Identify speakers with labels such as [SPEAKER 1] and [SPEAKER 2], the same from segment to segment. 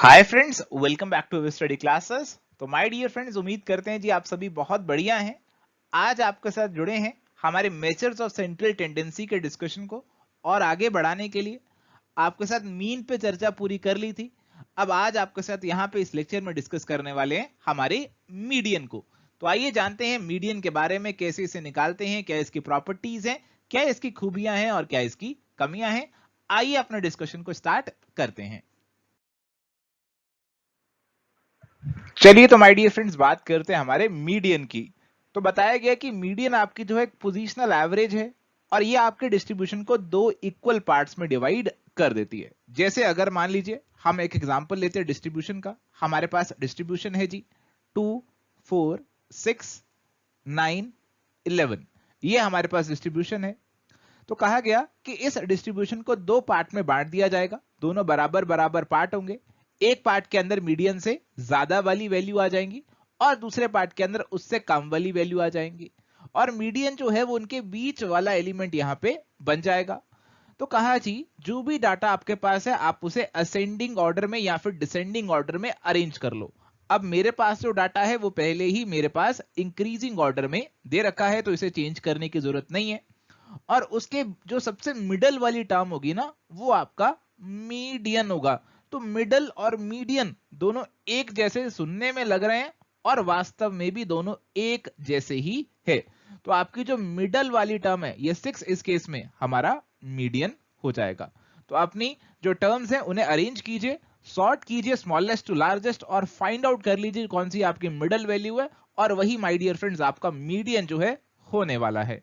[SPEAKER 1] Hi friends, welcome back to study classes. तो my dear friends, उम्मीद करते हैं जी आप सभी बहुत बढ़िया हैं। आज आपके साथ जुड़े हैं हमारे मेजर्स ऑफ सेंट्रल टेंडेंसी के डिस्कशन को और आगे बढ़ाने के लिए। आपके साथ मीन पे चर्चा पूरी कर ली थी। अब आज आपके साथ यहाँ पे इस लेक्चर में डिस्कस करने वाले हैं हमारे मीडियन को। तो आइए जानते हैं मीडियन के बारे में, कैसे इसे निकालते हैं, क्या इसकी प्रॉपर्टीज हैं, क्या इसकी खूबियां हैं और क्या इसकी कमियां हैं। आइए अपने डिस्कशन को स्टार्ट करते हैं। चलिए तो माय डियर फ्रेंड्स, बात करते हैं हमारे मीडियन की। तो बताया गया कि मीडियन आपकी जो है एक पोजिशनल एवरेज है और ये आपके डिस्ट्रीब्यूशन को दो इक्वल पार्ट्स में डिवाइड कर देती है। जैसे अगर मान लीजिए हम एक एग्जांपल लेते हैं डिस्ट्रीब्यूशन का। हमारे पास डिस्ट्रीब्यूशन है जी 2, 4, 6, 9, 11। ये हमारे पास डिस्ट्रीब्यूशन है। तो कहा गया कि इस डिस्ट्रीब्यूशन को दो पार्ट में बांट दिया जाएगा, दोनों बराबर बराबर पार्ट होंगे। एक पार्ट के अंदर मीडियन से ज्यादा वाली वैल्यू आ जाएंगी और दूसरे पार्ट के अंदर उससे कम वाली वैल्यू आ जाएंगी, और मीडियन जो है वो उनके बीच वाला एलिमेंट यहां पे बन जाएगा। तो कहा जी जो भी डाटा आपके पास है आप उसे असेंडिंग ऑर्डर में या फिर डिसेंडिंग ऑर्डर में अरेंज कर लो। अब मेरे पास जो डाटा है वो पहले ही मेरे पास इंक्रीजिंग ऑर्डर में दे रखा है, तो इसे चेंज करने की जरूरत नहीं है। और उसके जो सबसे मिडल वाली टर्म होगी ना, वो आपका मीडियन होगा। तो मिडल और मीडियन दोनों एक जैसे सुनने में लग रहे हैं और वास्तव में भी दोनों एक जैसे ही है। तो आपकी जो मिडल वाली टर्म है ये 6 इस केस में हमारा मीडियन हो जाएगा। तो अपनी जो टर्म्स हैं उन्हें अरेंज कीजिए, सॉर्ट कीजिए स्मॉलेस्ट टू लार्जेस्ट और फाइंड आउट कर लीजिए कौन सी आपकी मिडल वैल्यू है, और वही माय डियर फ्रेंड्स आपका मीडियन जो है होने वाला है।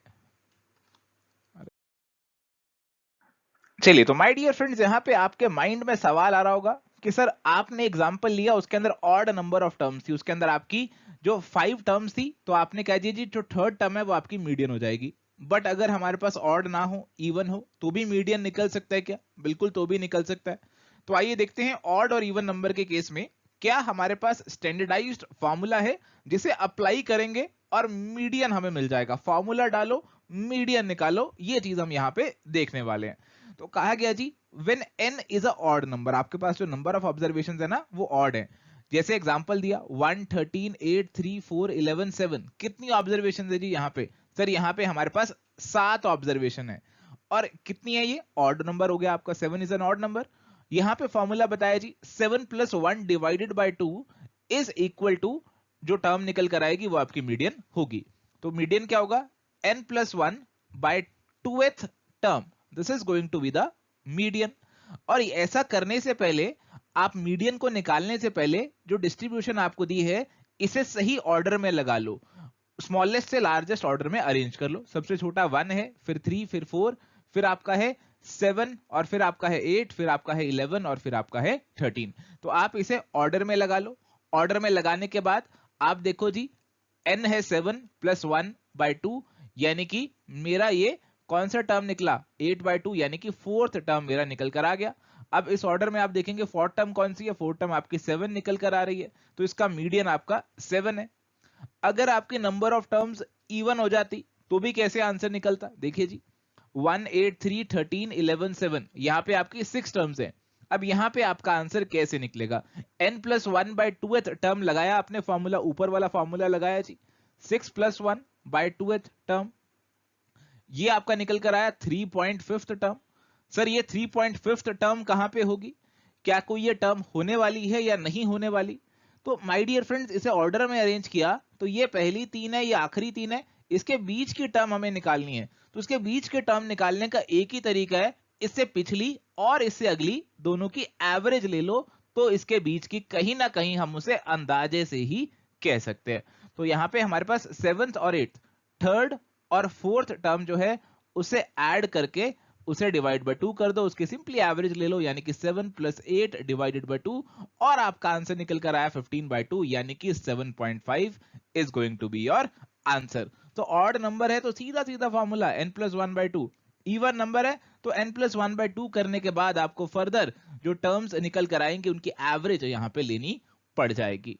[SPEAKER 1] चलिए तो माय डियर फ्रेंड्स, यहाँ पे आपके माइंड में सवाल आ रहा होगा कि सर आपने एग्जांपल लिया, उसके अंदर ऑड नंबर ऑफ टर्म्स थी, उसके अंदर आपकी जो 5 टर्म्स थी, तो आपने कह दिया जी जो थर्ड टर्म है वो आपकी मीडियन हो जाएगी। बट अगर हमारे पास ऑड ना हो, इवन हो, तो भी मीडियन निकल सकता है क्या? बिल्कुल, तो भी निकल सकता है। तो आइए देखते हैं ऑड और इवन नंबर के केस में क्या हमारे पास स्टैंडर्डाइज्ड फॉर्मूला है जिसे अप्लाई करेंगे और मीडियन हमें मिल जाएगा। फॉर्मूला डालो, मीडियन निकालो, ये चीज हम यहाँ पे देखने वाले हैं। तो कहा गया जी when n is a odd number, आपके पास जो नंबर ऑफ ऑब्जर्वेशन है ना वो ऑड है। जैसे एग्जांपल दिया 1, 13, 8, 3, 4, 11, 7। कितनी ऑब्जर्वेशन है जी यहाँ पे? सर यहाँ पे हमारे पास 7 ऑब्जर्वेशन है। और कितनी है ये? ऑड नंबर हो गया आपका, 7 इज एन ऑड नंबर। यहाँ पे फॉर्मूला बताया जी 7 + 1 divided by 2 is equal to, जो टर्म निकल कर आएगी वो आपकी मीडियन होगी। तो मीडियन क्या होगा? n + 1 by 2th term, this is going to be the median. और ऐसा करने से पहले, आप मीडियन को निकालने से पहले जो डिस्ट्रीब्यूशन आपको दी है इसे सही ऑर्डर में लगा लो, स्मॉलेस्ट से लार्जेस्ट ऑर्डर में अरेंज कर लो। सबसे छोटा 1 है, फिर 3, फिर 4, फिर आपका है 7, और फिर आपका है 8, फिर आपका है 11, और फिर आपका है 13। तो आप इसे ऑर्डर में लगा लो। ऑर्डर में लगाने के बाद आप देखो जी n है 7 + 1 बाय 2, यानी कि मेरा ये कौन सा टर्म निकला? 8 बाय 2, यानी कि फोर्थ टर्म मेरा निकल कर आ गया। अब इस ऑर्डर में आप देखेंगे फोर्थ टर्म कौन सी है? फोर्थ टर्म आपकी 7 निकल कर आ रही है, तो इसका मीडियन आपका 7 है। अगर आपकी नंबर ऑफ टर्म्स इवन हो जाती तो भी कैसे आंसर निकलता? देखिए जी 1, 8, 3, 13, 11, 7, यहाँ पे आपकी 6 टर्म्स है। अब यहाँ पे आपका आंसर कैसे निकलेगा? n + 1 बाय 2th टर्म लगाया आपने, फॉर्मूला ऊपर वाला फॉर्मूला लगाया जी, 6 + 1 बाय 2th टर्म, ये आपका निकल कर आया 3.5th टर्म। सर ये 3.5th टर्म कहां पे होगी? क्या कोई ये टर्म होने वाली है या नहीं होने वाली? तो माय डियर फ्रेंड्स, इसे ऑर्डर में अरेंज किया तो ये पहली 3 है, ये आखिरी 3 है, इसके बीच की टर्म हमें निकालनी है। तो इसके बीच के टर्म निकालने का एक ही तरीका है, इससे पिछली और इससे अगली दोनों की एवरेज ले लो, तो इसके बीच की कहीं ना कहीं हम उसे अंदाजे से ही कह सकते हैं। तो यहाँ पे हमारे पास 7th और 8th, थर्ड और फोर्थ टर्म जो है उसे ऐड करके उसे डिवाइड बाय 2 कर दो, उसकी सिंपली एवरेज ले लो, यानी कि 7 + 8 डिवाइडेड बाय 2, और आपका आंसर निकल कर आया 15/2, यानी कि 7.5 is going to be your answer. तो ऑड नंबर है तो सीधा सीधा फॉर्मूला n + 1/2। इवन नंबर है तो n + 1/2 करने के बाद आपको फर्दर जो टर्म्स निकल कर आएंगे उनकी एवरेज यहां पे लेनी पड़ जाएगी।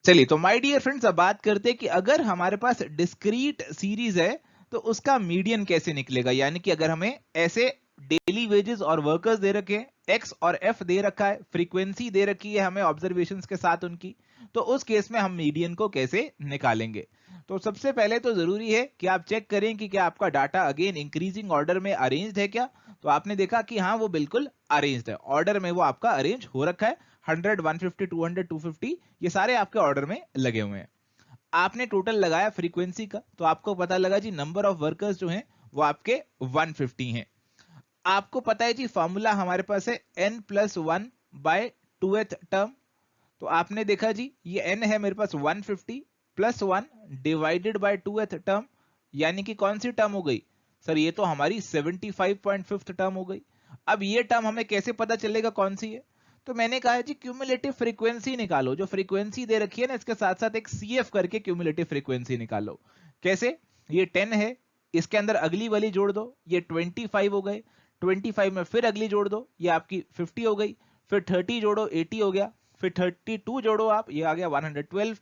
[SPEAKER 1] चलिए तो माय डियर फ्रेंड्स, अब बात करते हैं कि अगर हमारे पास डिस्क्रीट सीरीज है तो उसका मीडियन कैसे निकलेगा। यानी कि अगर हमें ऐसे डेली वेजेस और वर्कर्स दे रखे हैं, एक्स और एफ दे रखा है, फ्रीक्वेंसी दे रखी है हमें ऑब्जर्वेशंस के साथ उनकी, तो उस केस में हम मीडियन को कैसे निकालेंगे? तो सबसे पहले तो जरूरी है कि आप चेक करें कि क्या आपका डाटा अगेन इंक्रीजिंग ऑर्डर में अरेंज्ड है क्या। तो आपने देखा कि हाँ वो बिल्कुल अरेंज्ड है, ऑर्डर में वो आपका अरेंज हो रखा है, 100 150 200 250 ये सारे आपके ऑर्डर में लगे हुए हैं। आपने टोटल लगाया फ्रीक्वेंसी का, तो आपको पता लगा जी नंबर ऑफ वर्कर्स जो हैं वो आपके 150 हैं। आपको पता है जी फॉर्मूला हमारे पास है n+1/2th टर्म। तो आपने देखा जी ये n है मेरे पास 150 + 1 डिवाइडेड बाय 2th टर्म, यानी कि कौन सी टर्म हो गई सर? ये तो हमारी 75.5th टर्म हो गई। अब ये टर्म हमें कैसे पता चलेगा कौन सी है? तो मैंने कहा है जी क्यूमुलेटिव फ्रीक्वेंसी निकालो, जो फ्रीक्वेंसी दे रखी है ना इसके साथ साथ एक CF करके क्यूमुलेटिव फ्रीक्वेंसी निकालो। कैसे? ये 10 है, इसके अंदर अगली वाली जोड़ दो, ये 25 हो गए, 25 में फिर अगली जोड़ दो, ये आपकी 50 हो गई, फिर 30 जोड़ो 80 हो गया, फिर 32 जोड़ो आप, ये आ गया 112,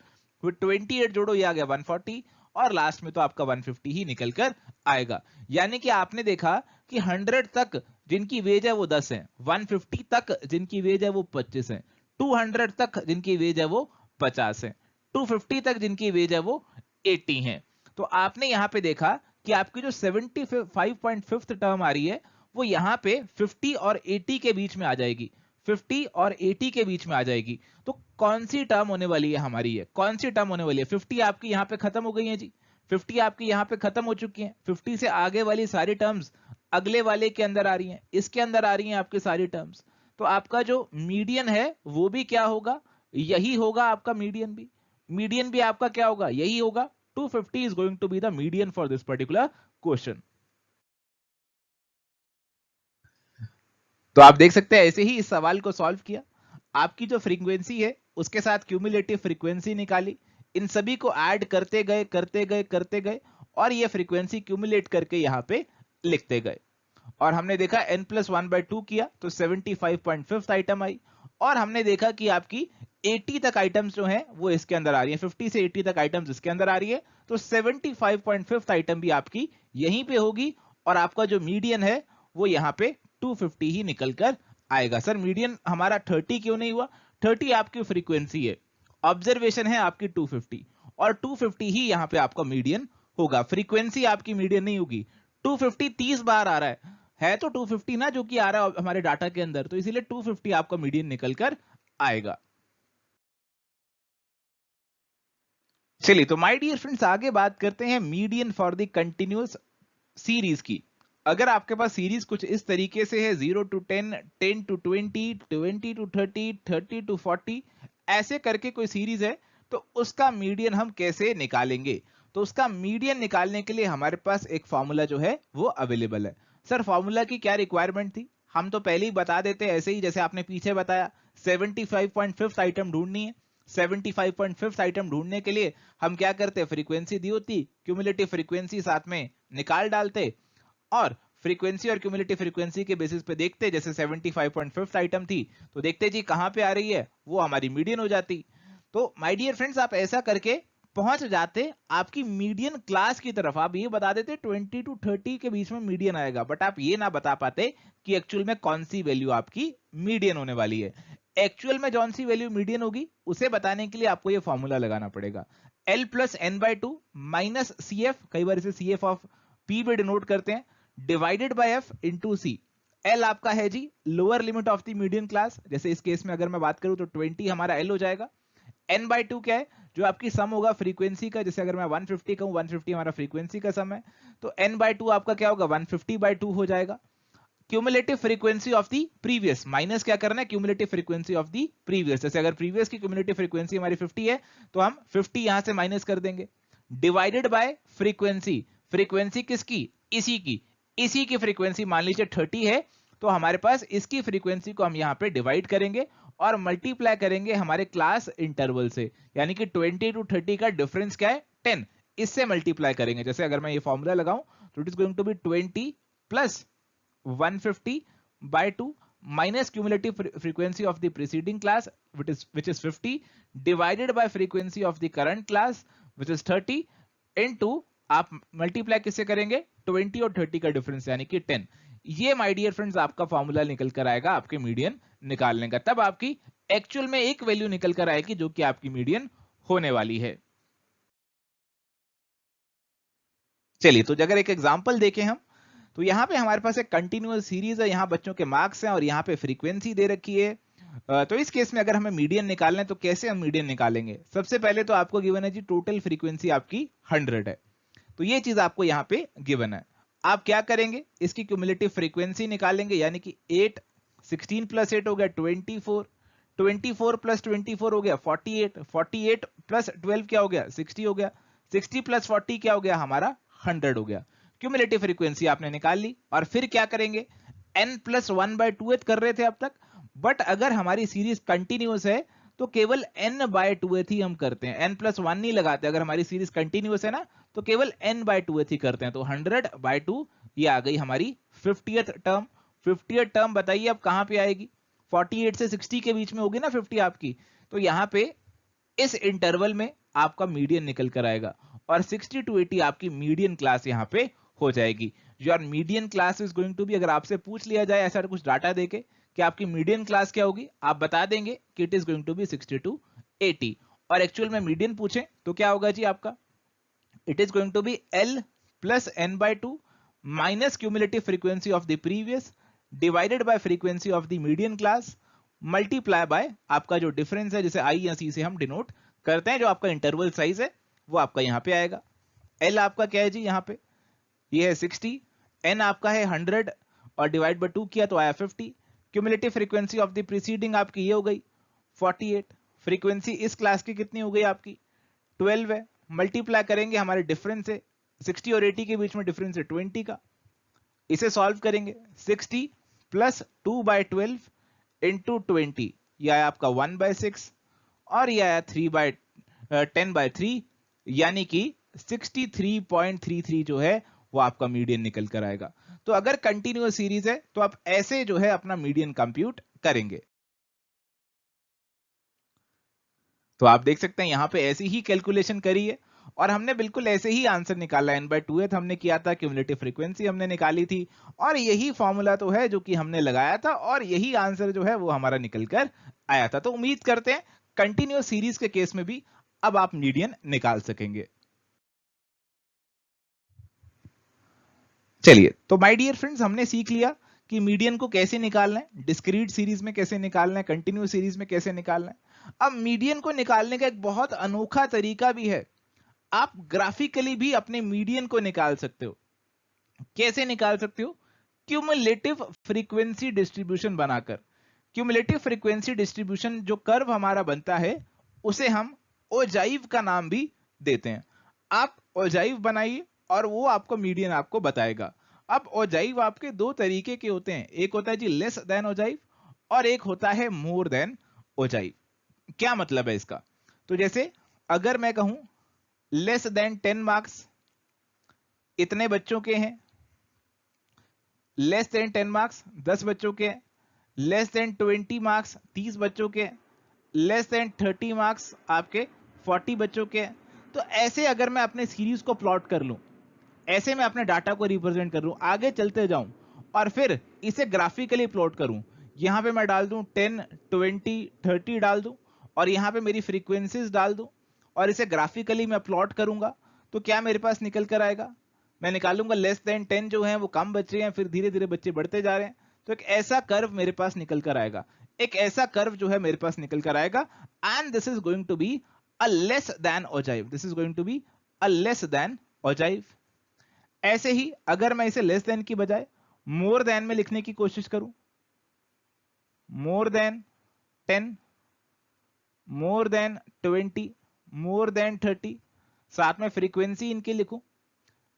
[SPEAKER 1] फिर 28 जोड़ो, ये आ गया 140, और लास्ट में तो आपका 150 ही निकल कर आएगा। यानी कि आपने देखा कि 100 तक जिनकी वेज है वो 10 है, 150 तक जिनकी वेज है वो 25 है, 200 तक जिनकी वेज है वो 50 है, 250 तक जिनकी वेज है वो 80 है। तो आपने यहां पे देखा कि आपकी जो 75.5th टर्म आ रही है वो यहां पे 50 और 80 के बीच में आ जाएगी, 50 और 80 के बीच में आ जाएगी। तो कौन सी टर्म होने वाली है हमारी? है कौन सी टर्म होने वाली है? 50 आपकी यहां पे खत्म हो गई है जी, 50 आपकी यहां पे खत्म हो चुकी है, 50 से आगे वाली सारी टर्म्स अगले वाले के अंदर आ रही हैं, इसके अंदर आ रही हैं आपकी सारी टर्म्स। तो आपका जो मीडियन है वो भी क्या होगा? यही होगा आपका मीडियन भी। मीडियन भी आपका क्या होगा? यही होगा। 250 is going to be the median for this particular question. तो आप देख सकते हैं ऐसे ही इस सवाल को सॉल्व किया, आपकी जो फ्रीक्वेंसी है उसके साथ क्यूमुलेटिव फ्रीक्वेंसी निकाली, इन सभी को ऐड करते गए करते गए करते गए, और ये फ्रीक्वेंसी क्यूमुलेट करके यहां पे लिखते गए, और हमने देखा n+1/2 किया तो 75.5 आइटम आई, और हमने देखा कि आपकी 80 तक आइटम्स जो हैं वो इसके अंदर आ रही है, 50 से 80 तक आइटम्स इसके अंदर आ रही है, तो 75.5 आइटम भी आपकी यहीं पे होगी, और आपका जो मीडियन है वो यहाँ पे 250 ही निकल कर आएगा। सर मीडियन हमारा 30 क्यों नहीं हुआ? 30 आपकी फ्रीक्वेंसी है, ऑब्जर्वेशन है आपकी 250, और 250 ही यहाँ पे आपका मीडियन होगा, फ्रीक्वेंसी आपकी मीडियन नहीं होगी। 250 30 बार आ रहा है तो 250 ना जो कि आ रहा है हमारे डाटा के अंदर, तो इसीलिए 250 आपका मीडियन निकल कर आएगा। चलिए तो माय डियर फ्रेंड्स आगे बात करते हैं median for the continuous series की। अगर आपके पास सीरीज कुछ इस तरीके से है 0 to 10, 10 to 20, 20 to 30, 30 to 40, ऐसे करके कोई सीरीज है, तो उसका मीडियन हम कैसे निकालेंगे? तो उसका मीडियन निकालने के लिए हमारे पास एक फॉर्मूला जो है वो अवेलेबल है। सर फॉर्मूला की क्या रिक्वायरमेंट थी? हम तो पहले ही बता देते ऐसे ही, जैसे आपने पीछे बताया 75.5 आइटम ढूंढनी है। 75.5 आइटम ढूंढने के लिए हम क्या करते? फ्रीक्वेंसी दी होती, क्यूमुलेटिव फ्रीक्वेंसी साथ में निकाल डालते, और फ्रीक्वेंसी और क्यूमुलेटिव फ्रीक्वेंसी के बेसिस पे देखते, जैसे 75.5 आइटम थी तो देखते जी कहां पे आ रही है, वो हमारी मीडियन हो जाती। तो माय डियर फ्रेंड्स आप ऐसा करके पहुंच जाते आपकी मीडियन क्लास की तरफ। आप ये बता देते 20 to 30 के बीच में मीडियन आएगा, बट आप ये ना बता पाते कि एक्चुअल में कौन सी वैल्यू आपकी मीडियन होने वाली है। एक्चुअल में कौन सी वैल्यू मीडियन होगी उसे बताने के लिए आपको ये फॉर्मूला लगाना पड़ेगा, L+n/2 माइनस CF, कई बार इसे CF ऑफ P भी डिनोट करते हैं, divided by F into C। L आपका है जी lower limit of the median class, जैसे इस केस में अगर मैं बात करूं तो 20 हमारा L हो जाएगा। n/2 क्या है? जो आपकी सम होगा फ्रीक्वेंसी का, जैसे अगर मैं 150 कहूं, 150 हमारा फ्रीक्वेंसी का सम है, तो n/2 आपका क्या होगा? 150/2 हो जाएगा। Cumulative frequency of the previous, minus क्या करना है? Cumulative frequency of the previous, जैसे अगर प्रीवियस की क्यूमुलेटिव फ्रीक्वेंसी हमारी 50 है तो हम 50 यहां से माइनस कर देंगे, डिवाइडेड बाय फ्रीक्वेंसी, फ्रीक्वेंसी किसकी? इसी की फ्रीक्वेंसी मान लीजिए 30 है, तो हमारे पास इसकी फ्रीक्वेंसी को हम यहां पे डिवाइड करेंगे और मल्टीप्लाई करेंगे हमारे क्लास इंटरवल से, यानी कि 20 to 30 का डिफरेंस क्या है? 10, इससे मल्टीप्लाई करेंगे। जैसे अगर मैं ये फॉर्मूला लगाऊं तो it is going to be 20 plus 150/2 minus cumulative frequency of the preceding class which is 50 divided by frequency of the current class which is 30 into आप मल्टीप्लाई किससे करेंगे? 20 और 30 का डिफरेंस यानी कि 10। ये माय डियर फ्रेंड्स आपका फॉर्मूला निकल कर आएगा आपके मीडियन निकालने का। तब आपकी एक्चुअल में एक वैल्यू निकल कर आएगी जो कि आपकी मीडियन होने वाली है। चलिए, तो अगर एक एग्जांपल देखें हम, तो यहाँ पे हमारे पास एक कंटिन्यूअस सीरीज है, यहाँ बच्चों के मार्क्स हैं और यहाँ पे फ्रीक्वेंसी दे रखी है। तो इस केस में अगर हमें मीडियन निकालना है तो कैसे हम मीडियन निकालेंगे? सबसे पहले तो आपको गिवन है जी टोटल फ्रीक्वेंसी आपकी 100 है, तो ये चीज आपको यहाँ पे गिवन है। आप क्या करेंगे, इसकी क्यूमुलेटिव फ्रीक्वेंसी निकालेंगे, यानी कि 8, 16 प्लस 8 हो गया 24, 24 प्लस 24 हो गया 48, 48 प्लस 12 क्या हो गया 60 हो गया, 60 प्लस 40 क्या हो गया हमारा 100 हो गया। क्यूमुलेटिव फ्रीक्वेंसी आपने निकाल ली, और फिर क्या करेंगे, n प्लस 1/2 कर रहे थे अब तक, बट अगर हमारी सीरीज कंटिन्यूअस है तो केवल n/2 ही हम करते हैं, n प्लस 1 नहीं लगाते। अगर हमारी सीरीज कंटिन्यूअस है ना तो केवल n/2 ही करते हैं। तो 100/2 ये आ गई हमारी 50th टर्म। 50th टर्म बताइए अब कहां पे आएगी? 48 से 60 के बीच में होगी ना 50 आपकी, तो यहां पे इस इंटरवल में आपका मीडियन निकल कर आएगा, और 60 to 80 आपकी मीडियन क्लास यहां पे हो जाएगी। Your median class is going to be, अगर आपसे पूछ लिया जाए ऐसा कुछ डाटा देके कि आपकी मीडियन क्लास क्या होगी, आप बता देंगे कि it is going to be 60 to 80, और एक्चुअल में मीडियन पूछें तो क्या होगा जी आपका, it is going to be L plus n/2 minus cumulative frequency of the previous divided by frequency of the median class multiply by आपका जो difference है जिसे I या C से हम डिनोट करते हैं, जो आपका इंटरवल साइज है वो आपका यहां पे आएगा। L आपका क्या है जी, यहां पे ये है 60, N आपका है 100 और डिवाइड बाय 2 किया तो आया 50। Cumulative frequency of the preceding आपकी ये हो गई 48। फ्रीक्वेंसी इस क्लास की कितनी हो गई आपकी 12 है। मल्टीप्लाई करेंगे, हमारे डिफरेंस है 60 और 80 के बीच में डिफरेंस है 20 का, इसे सॉल्व करेंगे 60 प्लस 2/12 इंटू 20, यह आया आपका 1/6 और यह आया 10/3, यानी कि 63.33 जो है वो आपका मीडियन निकल कर आएगा। तो अगर कंटिन्यूअस सीरीज है तो आप ऐसे जो है अपना मीडियन कंप्यूट करेंगे। तो आप देख सकते हैं यहां पे ऐसी ही कैलकुलेशन करी है और हमने बिल्कुल ऐसे ही आंसर निकाला। n/2 हमने किया था, क्यूमुलेटिव फ्रीक्वेंसी हमने निकाली थी, और यही फॉर्मूला तो है जो कि हमने लगाया था, और यही आंसर जो है वो हमारा निकल कर आया था। तो उम्मीद करते हैं कंटिन्यूअस सीरीज के केस में भी अब आप मीडियन निकाल सकेंगे। चलिए, तो माय डियर फ्रेंड्स हमने सीख लिया कि मीडियन को कैसे निकालना है, डिस्क्रीट सीरीज में कैसे निकालना है, कंटिन्यूअस सीरीज में कैसे निकालना है। अब मीडियन को निकालने का एक बहुत अनोखा तरीका भी है, आप ग्राफिकली भी अपने मीडियन को निकाल सकते हो। कैसे निकाल सकते हो? क्यूमुलेटिव फ्रीक्वेंसी डिस्ट्रीब्यूशन बनाकर। क्यूमुलेटिव फ्रीक्वेंसी डिस्ट्रीब्यूशन जो कर्व हमारा बनता है उसे हम ओजाइव का नाम भी देते हैं। आप ओजाइव बनाइए और वो आपको मीडियन आपको बताएगा। अब ओजाइव आपके दो तरीके के होते हैं, एक होता है जी लेस देन ओजाइव और एक होता है मोर देन ओजाइव। क्या मतलब है इसका? तो जैसे अगर मैं कहूं लेस देन 10 मार्क्स इतने बच्चों के हैं, लेस देन 10 मार्क्स 10 बच्चों के, लेस देन 20 मार्क्स 30 बच्चों के, लेस देन 30 मार्क्स आपके 40 बच्चों के। तो ऐसे अगर मैं अपने सीरीज को प्लॉट कर लूं, ऐसे मैं अपने डाटा को रिप्रेजेंट कर लूं, आगे चलते जाऊं और फिर इसे ग्राफिकली प्लॉट करूं, यहां पे मैं डाल दूं 10, 20, 30 डाल दूं और यहां पे मेरी फ्रीक्वेंसीज डाल दूं और इसे ग्राफिकली मैं प्लॉट करूंगा, तो क्या मेरे पास निकल कर आएगा? मैं निकालूंगा लेस देन 10 जो है वो कम बच्चे हैं, फिर धीरे धीरे बच्चे बढ़ते जा रहे हैं, तो एक ऐसा कर्व मेरे पास निकल कर आएगा। एक ऐसा कर्व जो है मेरे पास निकल कर आएगा, and this is going to be a less than ogive. This is going to be a less than ogive. ऐसे ही अगर मैं इसे लेस देन की बजाय मोर देन में लिखने की कोशिश करूं, more than 10, more than 20, more than 30, साथ में फ्रीक्वेंसी इनकी लिखूं,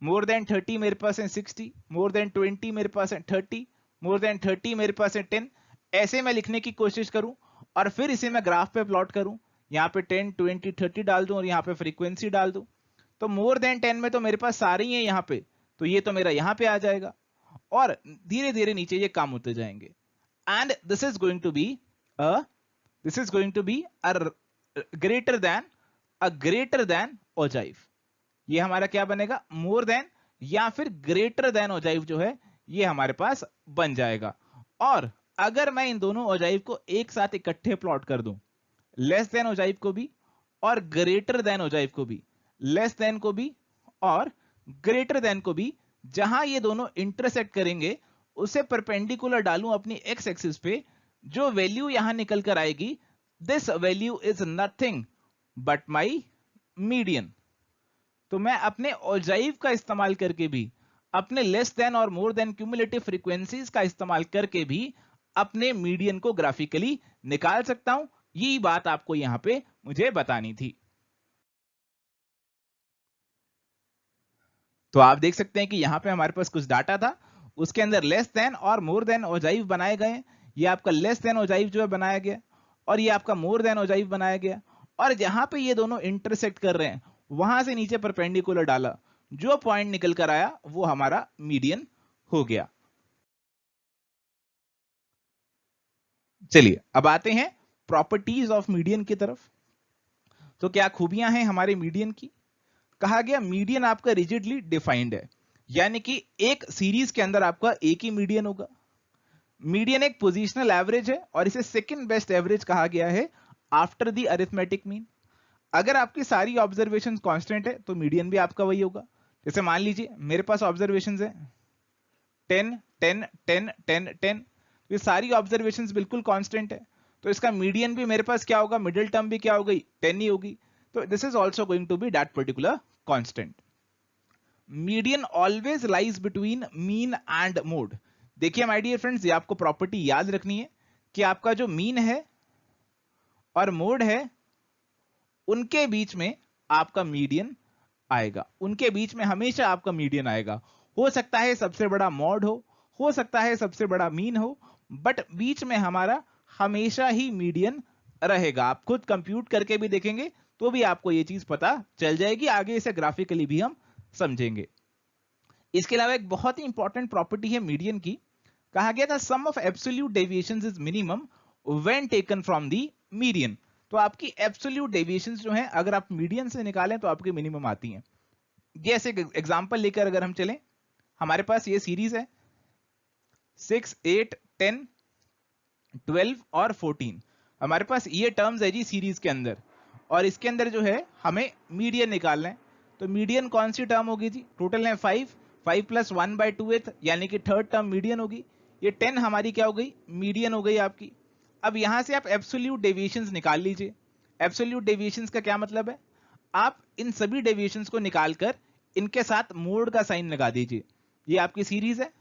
[SPEAKER 1] मोर देन 30 मेरे पास है 60, मोर देन 20 मेरे पास है 30, मोर देन 30 मेरे पास है 10, ऐसे मैं लिखने की कोशिश करूं और फिर इसे मैं ग्राफ पे प्लॉट करूं, यहां पे 10, 20, 30 डाल दूं और यहां पे फ्रीक्वेंसी डाल दूं, तो मोर देन 10 में तो मेरे पास सारे ही है यहां पे, तो ये तो मेरा यहां पे आ जाएगा और धीरे धीरे नीचे ये काम होते जाएंगे, and this is going to be a greater than ogive. ये हमारा क्या बनेगा? मोर देन या फिर ग्रेटर देन ओजाइव जो है ये हमारे पास बन जाएगा। और अगर मैं इन दोनों ओजाइव को एक साथ इकट्ठे प्लॉट कर दूं, लेस देन ओजाइव को भी और ग्रेटर देन ओजाइव को भी, लेस देन को भी और ग्रेटर देन को भी, जहां ये दोनों इंटरसेक्ट करेंगे उसे परपेंडिकुलर डालूं अपनी एक्स एक्सिस पे, जो वैल्यू यहां निकल कर आएगी, this value is nothing but my median. तो मैं अपने ओजाइव का इस्तेमाल करके भी, अपने लेस देन और मोर देन क्यूमुलेटिव फ्रीक्वेंसीज का इस्तेमाल करके भी अपने मीडियन को ग्राफिकली निकाल सकता हूं। यही बात आपको यहां पे मुझे बतानी थी। तो आप देख सकते हैं कि यहां पे हमारे पास कुछ डाटा था, उसके अंदर लेस देन और मोर देन ओजाइव बनाए गए। ये आपका लेस देन ओजाइव जो है बनाया गया, और ये आपका मोर देन ओजाइव बनाया गया, और जहां पे ये दोनों इंटरसेक्ट कर रहे हैं वहां से नीचे परपेंडिकुलर डाला, जो पॉइंट निकल कर आया वो हमारा मीडियन हो गया। चलिए अब आते हैं प्रॉपर्टीज ऑफ मीडियन की तरफ। तो क्या खूबियां हैं हमारे मीडियन की? कहा गया मीडियन आपका रिजिडली डिफाइंड है, यानी कि एक सीरीज के अंदर आपका एक ही मीडियन होगा। मीडियन एक पोजिशनल एवरेज है और इसे सेकंड बेस्ट एवरेज कहा गया है आफ्टर द अरिथमेटिक मीन। अगर आपकी सारी ऑब्जर्वेशन कांस्टेंट है तो मीडियन भी आपका वही होगा। जैसे मान लीजिए मेरे पास ऑब्जर्वेशन है 10 10 10 10 10, ये सारी ऑब्जर्वेशन बिल्कुल कांस्टेंट है, तो इसका मीडियन भी मेरे पास क्या होगा, मिडिल टर्म भी क्या हो गई, 10 ही होगी। तो this is also going to be that particular constant. Median always lies between mean and mode. देखिए माय डियर फ्रेंड्स, ये आपको प्रॉपर्टी याद रखनी है कि आपका जो मीन है और मोड है उनके बीच में आपका मीडियन आएगा, उनके बीच में हमेशा आपका मीडियन आएगा। हो सकता है सबसे बड़ा मॉड हो सकता है सबसे बड़ा मीन हो, बट बीच में हमारा हमेशा ही मीडियन रहेगा। आप खुद कंप्यूट करके भी देखेंगे तो भी आपको ये चीज पता चल जाएगी, आगे इसे ग्राफिकली भी हम समझेंगे। इसके अलावा एक बहुत ही इंपॉर्टेंट प्रॉपर्टी है मीडियन की, कहा गया था sum of absolute deviations is minimum when taken from the median. तो आपकी एब्सोल्यूट डेविएशंस जो है अगर आप मीडियन से निकालें तो आपकी मिनिमम आती हैं। जैसे एग्जांपल लेकर अगर हम चलें, हमारे पास ये सीरीज है 6 8 10 12 और 14, हमारे पास ये टर्म्स है जी सीरीज के अंदर, और इसके अंदर जो है हमें मीडियन निकालना है। तो मीडियन कौन सी टर्म होगी जी, टोटल है 5, 5 प्लस 1/2 यानी कि थर्ड टर्म मीडियन होगी। ये 10 हमारी क्या हो गई, मीडियन हो गई आपकी। अब यहां से आप एब्सोल्यूट डेविएशंस निकाल लीजिए। एब्सोल्यूट डेविएशंस का क्या मतलब है, आप इन सभी डेविएशंस को निकालकर इनके साथ मोड का साइन लगा दीजिए। ये आपकी सीरीज है,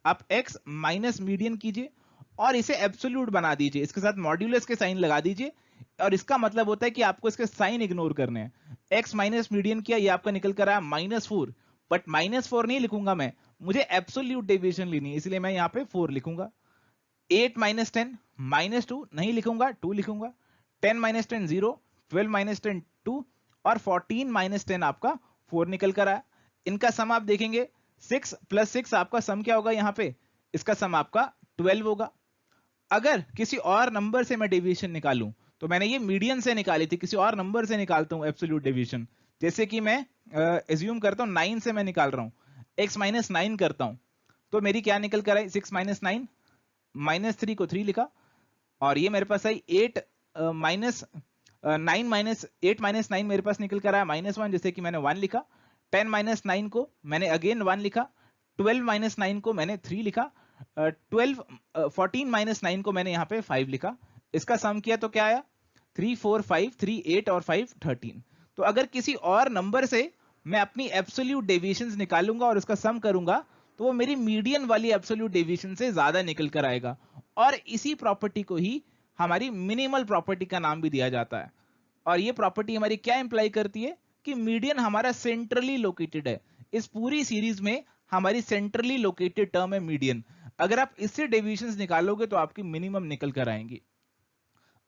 [SPEAKER 1] आप x माइनस मीडियन कीजिए और इसे एब्सोल्यूट बना दीजिए, इसके साथ मॉड्यूलस के साइन लगा दीजिए, और इसका मतलब होता है कि आपको इसके साइन इग्नोर करने हैं। x माइनस मीडियन किया, ये आपका निकल कर आया -4, बट -4 नहीं लिखूंगा मैं, मुझे एब्सोल्यूट डेविएशन लेनी है, इसलिए मैं यहाँ पे 4 लिखूंगा। 8 माइनस 10 -2 नहीं लिखूंगा, 2 लिखूंगा। 10 माइनस 10 0, 12 माइनस 10 2, और 14 माइनस 10 आपका 4 निकल कर आया। इनका सम आप देखेंगे 6 प्लस 6 आपका सम क्या होगा, यहाँ पे इसका सम आपका 12 होगा। अगर किसी और नंबर से मैं डेविएशन निकालूं, तो मैंने ये मीडियन से निकाली थी, किसी और नंबर से निकालता हूं एब्सोल्यूट डेविएशन, जैसे कि मैं एज्यूम करता हूं 9 से मैं निकाल रहा हूं, x माइनस 9 करता हूं, तो मेरी क्या निकल कर आई, 6 माइनस 9, -3 को 3 लिखा, और ये मेरे पास आई 8 माइनस 9 माइनस 8 माइनस 9 मेरे पास निकल कर आया -1, जैसे कि मैंने 1 लिखा। 10 माइनस 9 को मैंने अगेन 1 लिखा। 12 माइनस 9 को मैंने 3 लिखा। 14 माइनस 9 को मैंने यहाँ पे 5 लिखा। इसका सम किया तो क्या आया, 3 4 5 3 8 और 5 13। तो अगर किसी और नंबर से मैं अपनी एब्सोल्यूट डेविएशंस निकालूंगा और उसका सम करूंगा, तो वो मेरी मीडियन वाली एब्सोल्यूट डेविएशन से ज्यादा निकल कर आएगा, और इसी प्रॉपर्टी को ही हमारी मिनिमल प्रॉपर्टी का नाम भी दिया जाता है। और ये प्रॉपर्टी हमारी क्या इंप्लाई करती है कि मीडियन हमारा सेंट्रली लोकेटेड है। इस पूरी सीरीज में हमारी सेंट्रली लोकेटेड टर्म है मीडियन। अगर आप इससे डेविएशंस निकालोगे तो आपकी मिनिमम निकल कर आएंगी।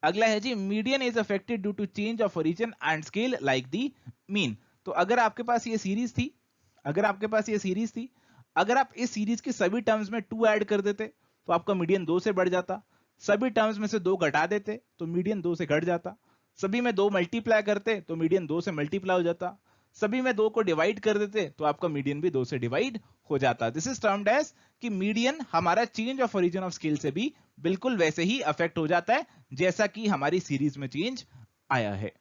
[SPEAKER 1] अगला है जी, median is affected due to change of origin and scale like the mean. तो अगर आपके पास ये सीरीज थी, अगर आप इस सीरीज की सभी टर्म्स में 2 ऐड कर देते तो आपका मीडियन 2 से बढ़ जाता, सभी टर्म्स में से 2 घटा देते तो मीडियन 2 से घट जाता, सभी में 2 मल्टीप्लाई करते तो मीडियन 2 से मल्टीप्लाई हो जाता, सभी में 2 को डिवाइड कर देते तो आपका मीडियन भी 2 से डिवाइड हो जाता। दिस इज टर्म्ड एज कि मीडियन हमारा change of origin of scale से भी बिल्कुल वैसे ही अफेक्ट हो जाता है जैसा कि हमारी सीरीज में चेंज आया है।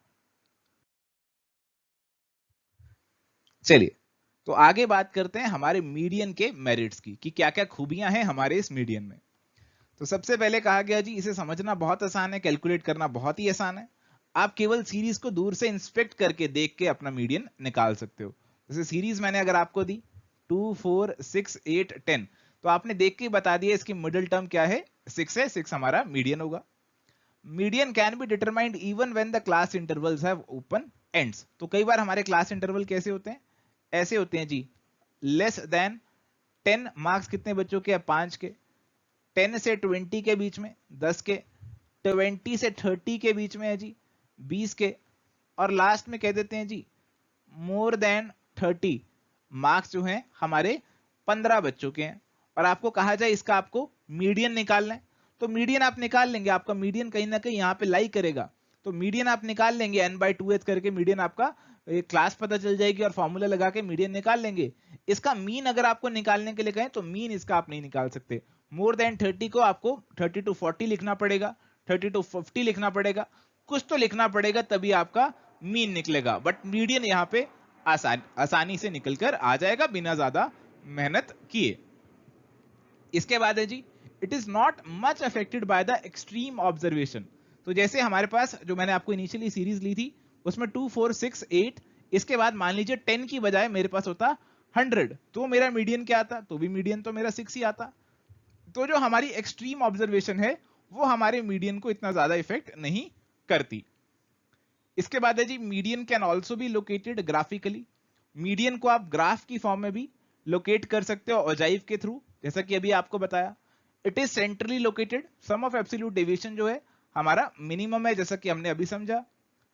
[SPEAKER 1] चलिए तो आगे बात करते हैं हमारे मीडियन के मेरिट्स की कि क्या क्या खूबियां हैं हमारे इस मीडियन में। तो सबसे पहले कहा गया जी इसे समझना बहुत आसान है, कैलकुलेट करना बहुत ही आसान है। आप केवल सीरीज को दूर से इंस्पेक्ट करके देख के अपना मीडियन निकाल सकते हो। जैसे सीरीज मैंने अगर आपको दी 2 4 6 8 10, तो आपने देख के बता दिया इसकी मिडिल टर्म क्या है, 6 है, 6 हमारा मीडियन होगा। Median can be determined even when the class intervals have open ends. तो कई बार हमारे क्लास इंटरवल कैसे होते हैं, ऐसे होते हैं जी, लेस देन 10 मार्क्स कितने बच्चों के, 5 के, 10 से 20 के बीच में 10 के, 20 से 30 के बीच में है जी 20 के, और लास्ट में कह देते हैं जी मोर देन 30 मार्क्स जो हैं हमारे 15 बच्चों के हैं। और आपको कहा जाए इसका आपको मीडियन निकालना है, तो मीडियन आप निकाल लेंगे, आपका मीडियन कहीं ना कहीं यहाँ पे लाई करेगा, तो मीडियन आप निकाल लेंगे n/2h करके, मीडियन आपका क्लास पता चल जाएगी और फॉर्मूला लगा के मीडियन निकाल लेंगे। इसका मीन अगर आपको निकालने के लिए कहें तो मीन इसका आप नहीं निकाल सकते। मोर देन 30 को आपको 30 to 40 लिखना पड़ेगा, 30 to 50 लिखना पड़ेगा, कुछ तो लिखना पड़ेगा तभी आपका मीन निकलेगा। बट मीडियन यहाँ पे आसानी से निकलकर आ जाएगा बिना ज्यादा मेहनत किए। इसके बाद है जी it is not much affected by the extreme observation. तो जैसे हमारे पास जो मैंने आपको इनिशियली सीरीज ली थी उसमें 2 4 6 8, इसके बाद मान लीजिए 10 की बजाय मेरे पास होता 100, तो मेरा मीडियन क्या आता, तो भी मीडियन तो मेरा 6 ही आता। तो जो हमारी एक्सट्रीम ऑब्जर्वेशन है वो हमारे मीडियन को इतना ज्यादा इफेक्ट नहीं करती। इसके बाद है जी median can also be located graphically. Median को आप ग्राफ की फॉर्म में भी लोकेट कर सकते हो ओजाइव के थ्रू, जैसा कि अभी आपको बताया। It is centrally located, sum of absolute deviation जो है हमारा मिनिमम है, जैसा कि हमने अभी समझा।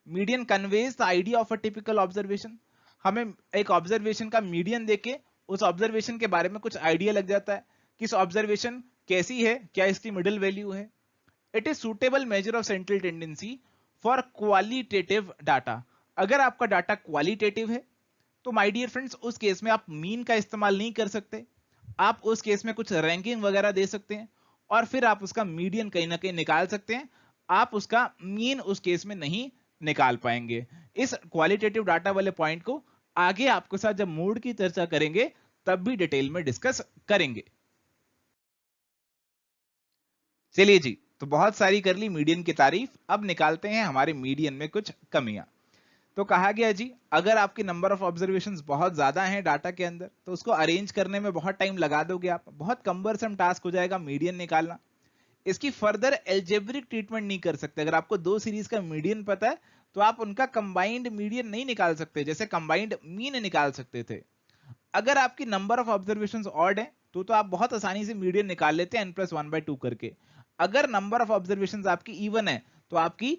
[SPEAKER 1] Median conveys the idea of a typical observation. हमें एक ऑब्जर्वेशन का मीडियन देके उस ऑब्जर्वेशन के बारे में कुछ आइडिया लग जाता है कि इस ऑब्जर्वेशन कैसी है, क्या इसकी मिडिल वैल्यू है। It is suitable measure of central tendency for qualitative data. अगर आपका डाटा क्वालिटेटिव है तो माय डियर फ्रेंड्स उस केस में आप मीन का इस्तेमाल नहीं कर सकते, आप उस केस में कुछ रैंकिंग वगैरह दे सकते हैं और फिर आप उसका मीडियन कहीं ना कहीं निकाल सकते हैं। आप उसका मीन उस केस में नहीं निकाल पाएंगे। इस क्वालिटेटिव डाटा वाले पॉइंट को आगे आपके साथ जब मूड की चर्चा करेंगे तब भी डिटेल में डिस्कस करेंगे। चलिए जी, तो बहुत सारी कर ली मीडियन की तारीफ, अब निकालते हैं हमारे मीडियन में कुछ कमियां। तो कहा गया जी अगर आपके नंबर ऑफ ऑब्जर्वेशंस बहुत ज्यादा हैं डाटा के अंदर तो उसको अरेंज करने में बहुत टाइम लगा दोगे आप, बहुत कम्बरसम टास्क हो जाएगा मीडियन निकालना। इसकी फर्दर एल्जेब्रिक ट्रीटमेंट नहीं कर सकते। अगर आपको दो सीरीज का मीडियन पता है तो आप उनका कंबाइंड मीडियन नहीं निकाल सकते जैसे कंबाइंड मीन निकाल सकते थे। अगर आपकी नंबर ऑफ ऑब्जर्वेशंस ऑड है तो आप बहुत आसानी से मीडियन निकाल लेते हैं n+1/2 करके। अगर नंबर ऑफ ऑब्जर्वेशंस आपकी इवन है तो आपकी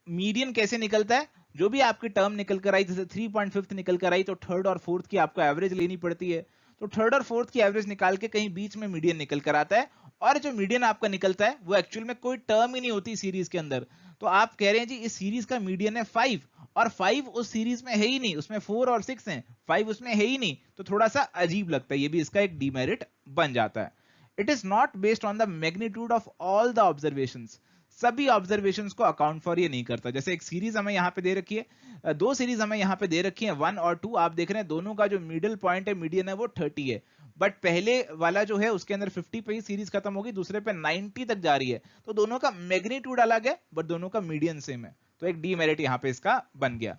[SPEAKER 1] मीडियन कैसे निकलता है, जो भी आपकी टर्म निकल कर आई, जैसे 3.5 निकल कर आई तो थर्ड और फोर्थ की आपको एवरेज लेनी पड़ती है, तो थर्ड और फोर्थ की एवरेज निकाल के कहीं बीच में मीडियन निकल कर आता है। और जो मीडियन आपका निकलता है वो एक्चुअल में कोई टर्म ही नहीं होती सीरीज के अंदर। तो आप कह रहे हैं जी इस सीरीज का मीडियन है 5 और 5 उस सीरीज में है ही नहीं, उसमें 4 और 6 हैं, 5 उसमें है ही नहीं, तो थोड़ा सा अजीब लगता है, ये भी इसका एक डीमेरिट बन जाता है। It is not based on the magnitude of all the observations. सभी ऑब्जर्वेशंस को अकाउंट फॉर ये नहीं करता। जैसे एक सीरीज हमें यहाँ पे दे रखी है, दो सीरीज हमें यहाँ पे दे रखी है 1 और 2, आप देख रहे हैं दोनों का जो मिडिल पॉइंट है मीडियन है वो 30 है, बट पहले वाला जो है उसके अंदर 50 पे ही सीरीज खत्म होगी, दूसरे पे 90 तक जा रही है, तो दोनों का मैग्नीट्यूड अलग है बट दोनों का मीडियन सेम है, तो एक डीमेरिट यहाँ पे इसका बन गया।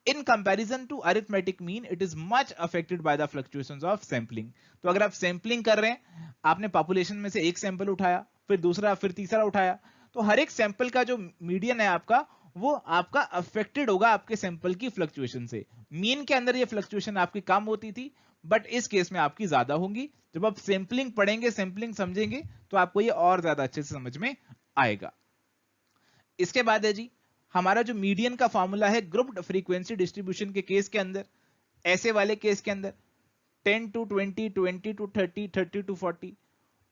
[SPEAKER 1] In comparison to arithmetic mean, it is much affected by the fluctuations of sampling. तो अगर आप सैंपलिंग कर रहे हैं, आपने पॉपुलेशन में से एक सैंपल उठाया, फिर दूसरा, फिर तीसरा उठाया, तो हर एक सैंपल का जो मीडियन है आपका वो आपका अफेक्टेड होगा आपके सैंपल की फ्लक्चुएशन से। मीन के अंदर ये फ्लक्चुएशन आपकी कम होती थी बट इस केस में आपकी ज्यादा होंगी। जब आप सैंपलिंग पढ़ेंगे, सैंपलिंग समझेंगे तो आपको ये और ज्यादा अच्छे से समझ में आएगा। इसके बाद है जी हमारा जो मीडियन का फॉर्मूला है ग्रुप्ड फ्रीक्वेंसी डिस्ट्रीब्यूशन के केस के अंदर, ऐसे वाले केस के अंदर 10 to 20, 20 to 30, 30 to 40,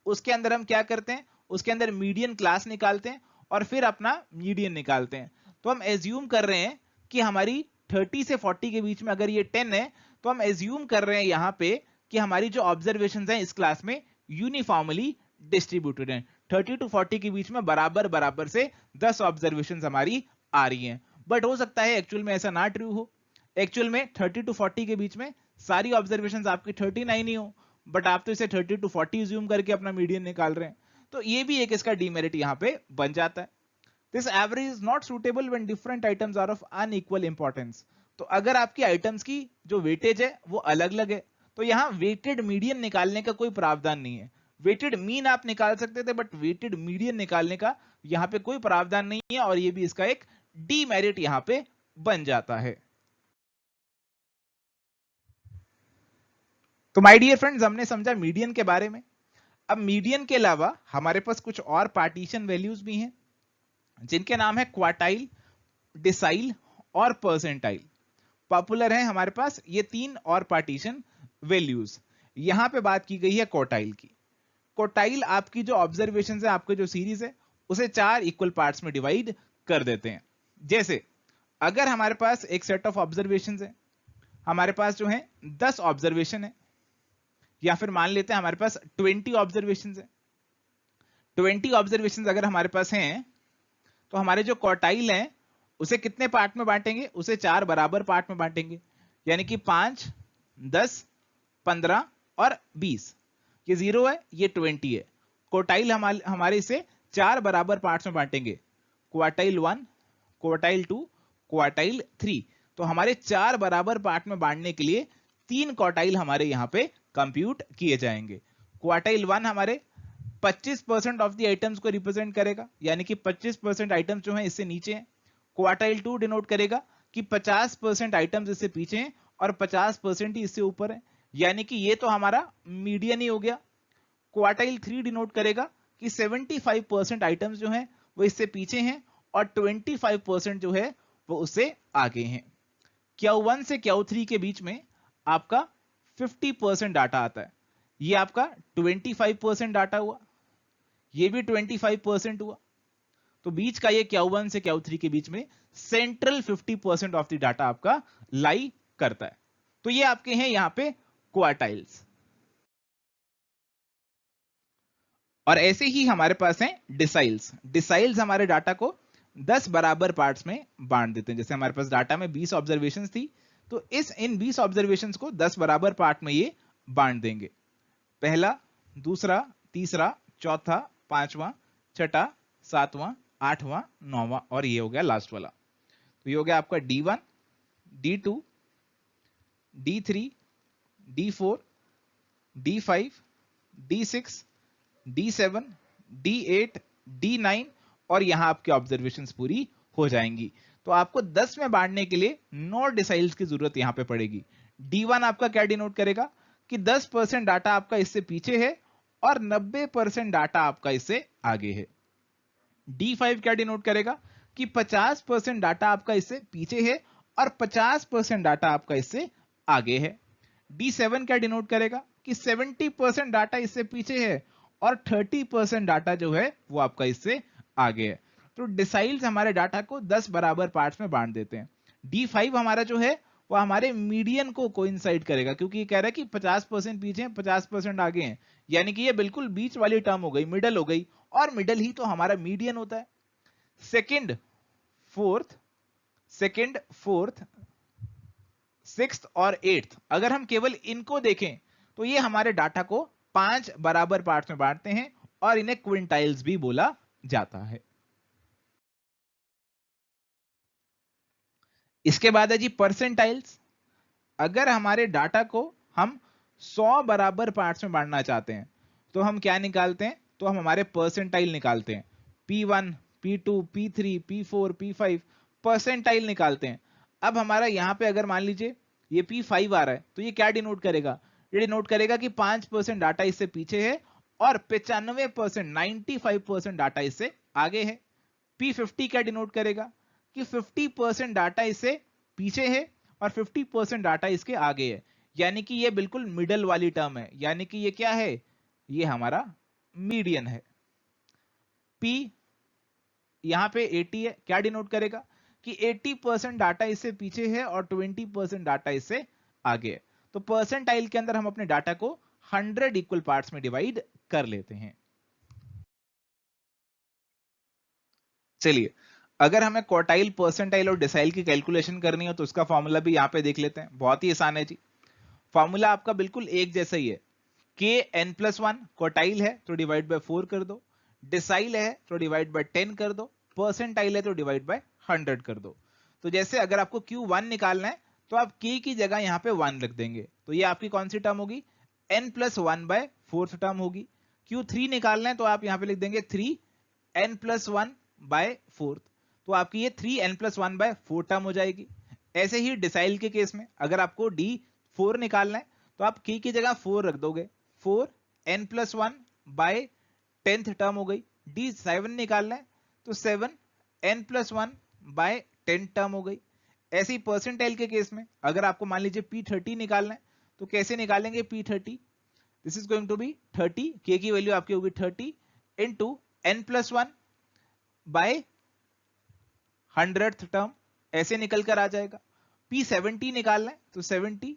[SPEAKER 1] उसके अंदर हम क्या करते हैं, उसके अंदर मीडियन क्लास निकालते हैं और फिर अपना मीडियन निकालते हैं। तो हम एज्यूम कर रहे हैं कि हमारी 30 से 40 के बीच में अगर ये 10 है तो हम एज्यूम कर रहे हैं यहाँ पे कि हमारी जो ऑब्जर्वेशंस हैं इस क्लास में यूनिफॉर्मली डिस्ट्रीब्यूटेड हैं। 30 to 40 के बीच में बराबर बराबर से 10 ऑब्जर्वेशंस हमारी आ रही हैं। बट हो सकता है एक्चुअल में ऐसा ना ट्रू हो। एक्चुअल में 30 to 40 के बीच में सारी ऑब्जर्वेशंस आपकी 39 ही हो, बट आप तो इसे 30 to 40 ज्यूम करके अपना मीडियन निकाल रहे हैं। तो ये भी एक इसका डीमेरिट यहाँ पे बन जाता है। This average is not suitable when different items are of unequal importance. तो अगर आपकी आइटम्स की जो वेटेज है वो अलग अलग है, तो यहाँ वेटेड मीडियन निकालने का कोई प्रावधान नहीं है। वेटेड मीन आप निकाल सकते थे, बट वेटेड मीडियन निकालने का यहाँ पे कोई प्रावधान नहीं है, और ये भी इसका एक डीमेरिट यहाँ पे बन जाता है। तो माय डियर फ्रेंड्स, हमने समझा मीडियन के बारे में। अब मीडियन के अलावा हमारे पास कुछ और पार्टीशन वैल्यूज भी हैं, जिनके नाम है क्वार्टाइल, डिसाइल और परसेंटाइल। पॉपुलर है हमारे पास ये तीन और पार्टीशन वैल्यूज। यहां पे बात की गई है क्वार्टाइल की। क्वार्टाइल आपकी जो ऑब्जर्वेशन है, आपके जो सीरीज है, उसे 4 इक्वल पार्ट्स में डिवाइड कर देते हैं। जैसे अगर हमारे पास एक सेट ऑफ ऑब्जर्वेशन है, हमारे पास जो है 10 ऑब्जर्वेशन है, या फिर मान लेते हैं हमारे पास 20 ऑब्जर्वेशन है। 20 ऑब्जर्वेशन अगर हमारे पास हैं, तो हमारे जो क्वार्टाइल हैं उसे कितने पार्ट में बांटेंगे? उसे 4 बराबर पार्ट में बांटेंगे, यानी कि 5, 10, 15 और 20। ये 0 है, ये 20 है। क्वार्टाइल हमारे इसे 4 बराबर पार्ट्स में बांटेंगे, क्वार्टाइल 1, क्वार्टाइल 2, क्वार्टाइल 3। तो हमारे 4 बराबर पार्ट में बांटने के लिए 3 क्वार्टाइल हमारे यहां पे कंप्यूट किए जाएंगे। क्वार्टाइल 1 हमारे 25% ऑफ द आइटम्स को रिप्रेजेंट करेगा, यानी कि 25% आइटम्स जो हैं इससे नीचे हैं। क्वार्टाइल 2 डिनोट करेगा कि 50% आइटम्स इससे पीछे हैं और 50% ही इससे ऊपर है, यानी कि ये तो हमारा मीडियन ही हो गया। क्वार्टाइल 3 डिनोट करेगा कि 75% आइटम्स जो हैं वो इससे पीछे हैं और 25% जो है वो उससे आगे हैं। Q1 से Q3 के बीच में आपका 50% डाटा आता है। ये आपका 25% डाटा हुआ, ये भी 25% हुआ। तो बीच का ये Q1 से Q3 के बीच में सेंट्रल 50% ऑफ द डाटा आपका लाई करता है। तो ये आपके हैं यहां पे क्वार्टाइल्स। और ऐसे ही हमारे पास हैं डिसाइल्स। डिसाइल्स हमारे डाटा को 10 बराबर पार्ट्स में बांट देते हैं। जैसे हमारे पास डाटा में 20 ऑब्जर्वेशंस थी, तो इन 20 ऑब्जर्वेशंस को 10 बराबर पार्ट में ये बांट देंगे। पहला, दूसरा, तीसरा, चौथा, पांचवा, छठा, सातवां, आठवां, नौवां, और ये हो गया लास्ट वाला। तो ये हो गया आपका D1, D2, D3, D4, D5, D6, D7, D8, D9, और यहां आपकी ऑब्जर्वेशंस पूरी हो जाएंगी। तो आपको 10 में बांटने के लिए 9 डिसाइल्स की जरूरत यहां पे पड़ेगी। D1 आपका क्या डिनोट करेगा कि 10% डाटा आपका इससे पीछे है और 90% डाटा आपका इससे आगे है। D5 क्या डिनोट करेगा कि 50% डाटा आपका इससे पीछे है और 50% डाटा आपका इससे आगे है। D7 क्या डिनोट करेगा कि 70% डाटा इससे पीछे है और 30% डाटा जो है वो आपका इससे आगे है। तो डिसाइल्स हमारे डाटा को 10 बराबर पार्ट्स में बांट देते हैं। D5 हमारा जो है वो हमारे मीडियन को कोइंसाइड करेगा, क्योंकि ये कह रहा है कि 50% पीछे हैं, 50% आगे हैं, यानी कि ये बिल्कुल बीच वाली टर्म हो गई, मिडल हो गई, और मिडल ही तो हमारा मीडियन होता है। सेकंड, फोर्थ, सिक्स्थ और एट्थ, अगर हम केवल इनको देखें तो ये हमारे डाटा को 5 बराबर पार्ट्स में बांटते हैं और इन्हें क्विंटाइल्स भी बोला जाता है। इसके बाद है जी परसेंटाइल्स। अगर हमारे डाटा को हम 100 बराबर पार्ट्स में बांटना चाहते हैं तो हम क्या निकालते हैं? तो हम हमारे परसेंटाइल निकालते हैं। P1, P2, P3, P4, P5 percentile निकालते हैं। अब हमारा यहां पे अगर मान लीजिए ये P5 आ रहा है, तो ये क्या डिनोट करेगा? ये डिनोट करेगा कि 5% डाटा इससे पीछे है और 95%, 95% डाटा इससे आगे है। P50 क्या डिनोट करेगा कि 50% डाटा इससे पीछे है और 50% डाटा इसके आगे है, यानी कि ये बिल्कुल मिडल वाली टर्म है, यानी कि ये क्या है? ये हमारा मीडियन है। P यहां पे 80 है, क्या डिनोट करेगा कि 80% डाटा इससे पीछे है और 20% डाटा इससे आगे है। तो परसेंटाइल के अंदर हम अपने डाटा को 100 इक्वल पार्ट्स में डिवाइड कर लेते हैं। चलिए, अगर हमें क्वार्टाइल, परसेंटाइल और डिसाइल की कैलकुलेशन करनी हो तो उसका फॉर्मूला भी यहां पे देख लेते हैं। बहुत ही आसान है जी। फॉर्मूला आपका बिल्कुल एक जैसा ही है। के एन प्लस वन क्वार्टाइल है तो डिवाइड बाय 4 कर दो, डिसाइल है तो डिवाइड बाय 10 कर दो, परसेंटाइल है तो डिवाइड बाय 100 कर दो। तो जैसे अगर आपको Q1 निकालना है तो आप K की जगह यहां पे 1 रख देंगे, तो ये आपकी कौन सी टर्म होगी, n plus one by fourth term होगी। Q3 निकालना है तो आप यहां पे लिख देंगे 3 n plus one by fourth, तो आपकी ये 3 n plus one by four term हो जाएगी। ऐसे ही डिसाइल के केस में अगर आपको D4 निकालना है तो आप K की जगह 4 रख दोगे, 4 n plus one bye 10th term हो गई। D7 निकालना है तो 7 n plus one bye 10 term हो गई। ऐसे ही परसेंटाइल के केस में अगर आपको मान लीजिए P30 निकालना है तो कैसे निकालेंगे P30, this is going to be 30, K की वैल्यू आपकी होगी 30 into n plus one by 100th term, ऐसे निकल कर आ जाएगा। P70 निकालना है तो 70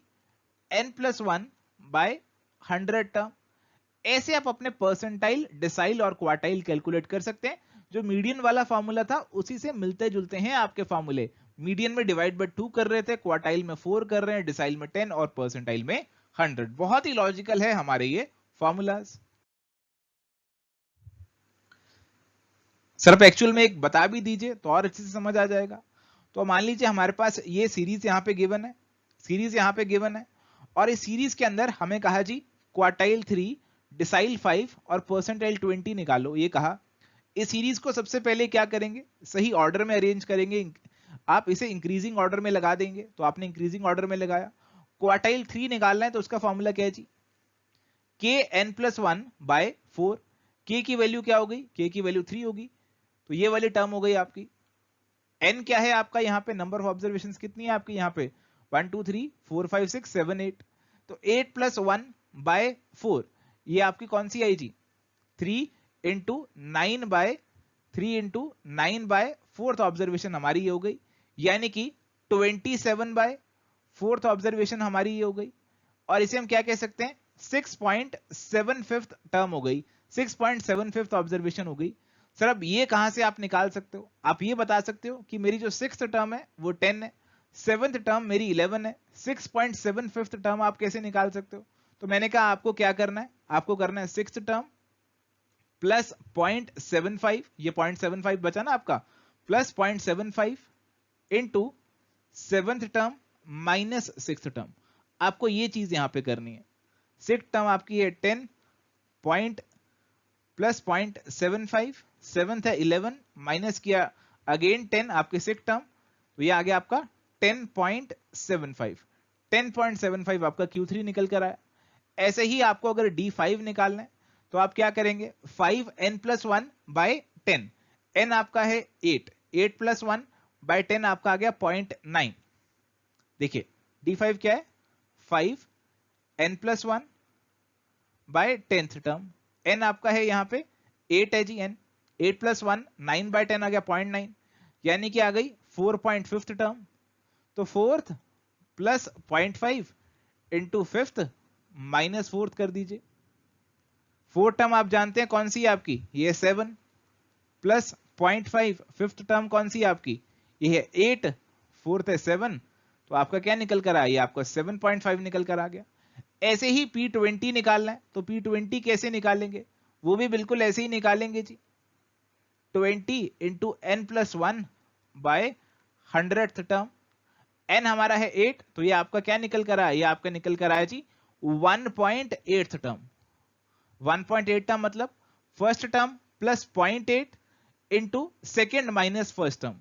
[SPEAKER 1] n plus one bye 100 term. ऐसे आप अपने परसेंटाइल, डिसाइल और क्वार्टाइल कैलकुलेट कर सकते हैं। जो मीडियन वाला फॉर्मूला था उसी से मिलते जुलते हैं आपके फॉर्मूले। मीडियन में डिवाइड बाय 2 कर रहे थे, क्वार्टाइल में 4 कर रहे हैं, डिसाइल में 10 और परसेंटाइल में 100। बहुत ही लॉजिकल है हमारे ये फॉर्मूलाज। सर आप एक्चुअल में एक बता भी दीजिए तो और अच्छे से समझ आ जाएगा। तो मान लीजिए हमारे पास ये सीरीज यहाँ पे गिवन है, सीरीज यहाँ पे गिवन है, और इस सीरीज के अंदर हमें कहा जी क्वार्टाइल 3, डिसाइल 5 और परसेंटाइल 20 निकालो, ये कहा। इस सीरीज को सबसे पहले क्या करेंगे, सही ऑर्डर में अरेंज करेंगे। आप इसे इंक्रीजिंग ऑर्डर में लगा देंगे, तो आपने इंक्रीजिंग ऑर्डर में लगाया। क्वार्टाइल 3 निकालना है तो उसका फॉर्मूला क्या है जी, के एन प्लस वन बाय 4। के की वैल्यू क्या हो गई, के की वैल्यू 3 होगी, तो ये वाली टर्म हो गई आपकी। n क्या है आपका, यहाँ पे नंबर ऑफ ऑब्जर्वेशन कितनी है आपकी, यहाँ पे 1 2 3 4 5 6 7 8, तो 8 प्लस वन बाय 4, ये आपकी कौन सी आई जी, 3 into 9 by 3 into 9 by fourth observation हमारी ये हो गई, यानी कि 27 बाय फोर्थ ऑब्जर्वेशन हमारी ये हो गई। और इसे हम क्या कह सकते हैं, 6.75 टर्म हो गई, 6.75 ऑब्जर्वेशन हो गई। सर अब ये कहां से आप निकाल सकते हो, आप ये बता सकते हो कि मेरी जो 6th टर्म है वो 10 है, 7th टर्म मेरी 11 है, 6.75 टर्म आप कैसे निकाल सकते हो। तो मैंने कहा आपको क्या करना है, आपको करना है 6th टर्म प्लस 0.75, ये 0.75 बचा ना आपका, plus 0.75 into 7th term minus 6th term. आपको ये चीज यहां पे करनी है। 6th टर्म आपकी है 10 पॉइंट प्लस 0.75, 7th है 11 माइनस किया अगेन 10 आपके 6th टर्म, तो ये आ गया आपका 10.75, 10.75 आपका Q3 निकल कर आया। ऐसे ही आपको अगर D5 निकालना है तो आप क्या करेंगे, 5n plus one bye 10, n आपका है 8, 8 प्लस वन बाय 10 आपका आ गया 0.9। देखिए D5 क्या है, 5n plus one bye 10th term, n आपका है यहाँ पे 8 है जी, n 8 प्लस वन 9 बाय 10 आ गया 0.9, यानी कि आ गई 4.5th टर्म। तो fourth plus 0.5 into fifth minus fourth कर दीजिए। फोर्थ टर्म आप जानते हैं कौन सी है आपकी, ये 7 प्लस 0.5, फिफ्थ टर्म कौन सी है आपकी, ये है 8, फोर्थ है 7, तो आपका क्या निकल कर आया, ये आपका 7.5 निकल कर आ गया। ऐसे ही P20 निकालना है तो P20 कैसे निकालेंगे, वो भी बिल्कुल ऐसे ही निकालेंगे जी, 20 into N plus one by 100th term, n हमारा है 8, तो ये आपका क्या निकल कर आया, ये आपका निकल कर आया जी 1.8th टर्म। 1.8 टर्म मतलब first term plus 0.8 into second minus first term,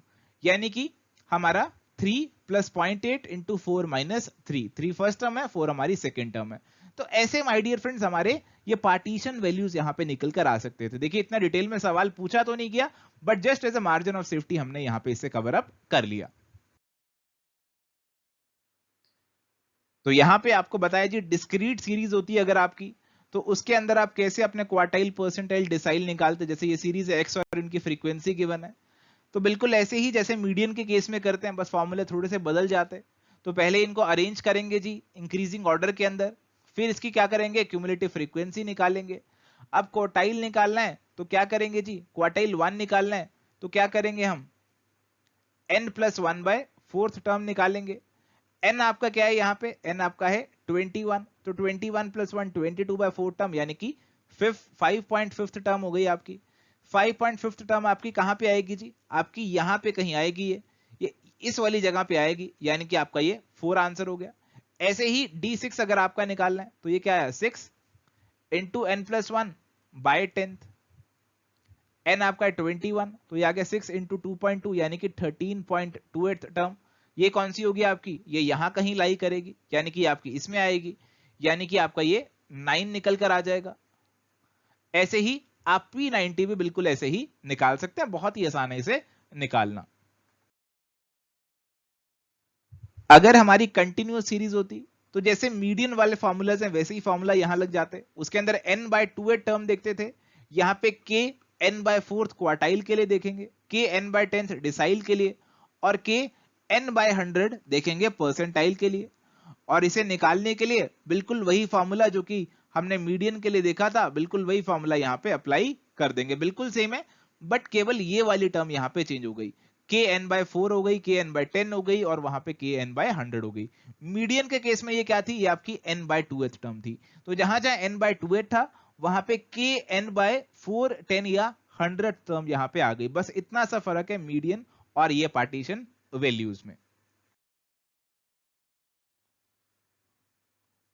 [SPEAKER 1] यानी कि हमारा 3 plus 0.8 into 4 minus 3 first term है, 4 हमारी सेकेंड टर्म है। तो ऐसे माय डियर फ्रेंड्स हमारे ये पार्टीशन वैल्यूज यहां पे निकल कर आ सकते थे। देखिए इतना डिटेल में सवाल पूछा तो नहीं गया, but just as a margin of safety हमने यहां पे इसे कवर अप कर लिया। तो यहां पे आपको बताया जी डिस्क्रीट सीरीज होती है अगर आपकी, तो उसके अंदर आप कैसे अपने क्वार्टाइल, परसेंटाइल, डिसाइल निकालते, जैसे ये सीरीज है एक्स और इनकी फ्रीक्वेंसी गिवन है, तो बिल्कुल ऐसे ही जैसे मीडियन के केस में करते हैं, बस फॉर्मूले थोड़े से बदल जाते हैं। तो पहले इनको अरेंज करेंगे जी इंक्रीजिंग ऑर्डर के अंदर, फिर इसकी क्या करेंगे क्यूमुलेटिव फ्रीक्वेंसी निकालेंगे। अब क्वार्टाइल निकालना है तो क्या करेंगे जी, क्वार्टाइल 1 निकालना है तो क्या करेंगे हम n+1/4 टर्म निकालेंगे। n आपका क्या है यहाँ पे, n आपका है 21, तो 21 + 1 22/4 टर्म, यानी कि 5.5 टर्म हो गई आपकी। 5.5 टर्म आपकी कहां पे आएगी जी, आपकी यहां पे कहीं आएगी, ये इस वाली जगह पे आएगी, यानी कि आपका ये 4 आंसर हो गया। ऐसे ही D6 अगर आपका निकालना है तो ये क्या है 6 × n+1/10, n आपका 21 तो ये आ गया 6 × 2.2 यानी कि 13.28 टर्म। ये कौन सी होगी आपकी, ये यहां कहीं लाई करेगी, यानी कि आपकी इसमें आएगी, यानी कि आपका ये 9 निकल कर आ जाएगा। ऐसे ही आप P90 भी बिल्कुल ऐसे ही निकाल सकते हैं, बहुत ही आसान है इसे निकालना। अगर हमारी कंटिन्यूअस सीरीज होती तो जैसे मीडियन वाले फॉर्मूलाज हैं वैसे ही फॉर्मूला यहां लग जाते, उसके अंदर n/2 टर्म देखते थे, यहां पे k n/4 क्वार्टाइल के लिए देखेंगे, k n/10 डिसाइल के लिए, और k n/100 देखेंगे परसेंटाइल के लिए। और इसे निकालने के लिए बिल्कुल वही फॉर्मूला जो कि हमने मीडियन के लिए देखा था, बिल्कुल वही फॉर्मूला यहाँ पे अप्लाई कर देंगे, बिल्कुल सेम है, बट केवल ये वाली टर्म यहाँ पे चेंज हो गई, k n/4 हो गई, k n/10 हो गई, और वहां पे k n/100 हो गई। मीडियन के केस में ये क्या थी, ये आपकी n/2th टर्म थी, तो जहां जहां n/2th था वहां पे k n/4 10 या 100 टर्म यहाँ पे आ गई। बस इतना सा फर्क है मीडियन और ये पार्टीशन वैल्यूज में।